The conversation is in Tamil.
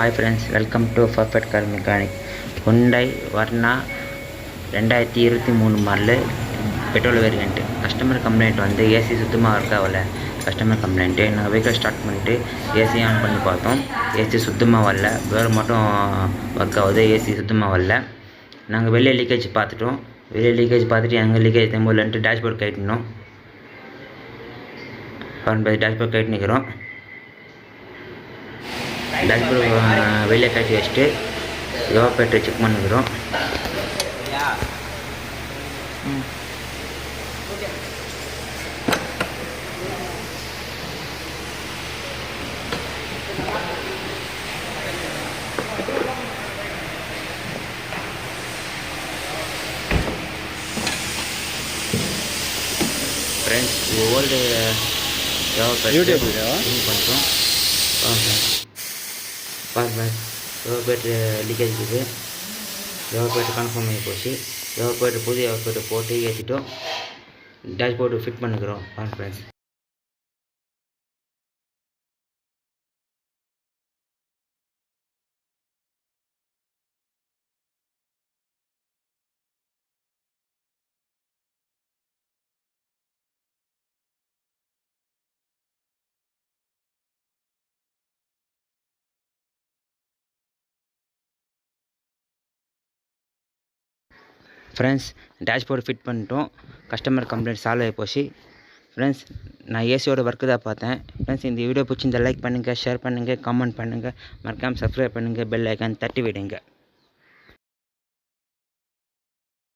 Hi friends, welcome to perfect car mechanic. Hyundai Verna 2023 model petrol variant. Customer complaint வந்து ஏசி சுத்தமாக ஒர்க் ஆகலை. Customer complaint. நாங்கள் வெஹிக்கிள் ஸ்டார்ட் பண்ணிட்டு ஏசி ஆன் பண்ணி பார்த்தோம். ஏசி சுத்தமாக வரல. வேறு மட்டும் ஒர்க் ஆகுது, ஏசி சுத்தமாக வரல. நாங்கள் வெளியே லீக்கேஜ் பார்த்துட்டோம். வெளியே லீக்கேஜ் பார்த்துட்டு எங்கள் லீக்கேஜ் தெம்புலன்ட்டு டேஷ்போர்ட் கட்டினோம். டேஷ்போர்ட் கட்டி நிற்கிறோம். டேஷ்போர்ட் வெளியே கட்டி வச்சுட்டு எவாபரேட்டரை செக் பண்ணிக்கிறோம். ஃப்ரெண்ட்ஸ், இது ஓல்டு எவாபரேட்டர் பண்ணிட்டோம். எவாபரேட்டர் லீக்கேஜ் இருக்குது. எவாபரேட்டர் கன்ஃபார்ம் ஆகி போச்சு. எவாபரேட்டர் புது எவாபரேட்டர் போட்டு ஏற்றிட்டோம். டேஷ்போர்டு ஃபிட் பண்ணிக்கிறோம். ஃப்ரெண்ட்ஸ், டேஷ்போர்டு ஃபிட் பண்ணிட்டோம். கஸ்டமர் கம்ப்ளைண்ட் சால்வ் ஆகி போச்சு. ஃப்ரெண்ட்ஸ், நான் ஏசியோட ஒர்க்கு தான் பார்த்தேன். ஃப்ரெண்ட்ஸ், இந்த வீடியோ பிடிச்சிருந்தா லைக் பண்ணுங்கள், ஷேர் பண்ணுங்கள், கமெண்ட் பண்ணுங்கள், மறக்காமல் சப்ஸ்கிரைப் பண்ணுங்கள், பெல் ஐக்கான் தட்டி விடுங்க.